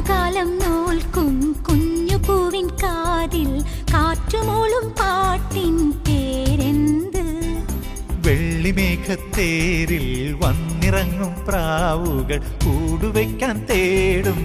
കാലം നോൽക്കും കുഞ്ഞു പൂവിൻ കാതിൽ കാറ്റുമൂളും പാട്ടിൻ പേരെന്ത്? വെള്ളിമേഘത്തേരിൽ വന്നിറങ്ങും പ്രാവുകൾ കൂടുവയ്ക്കാൻ തേടും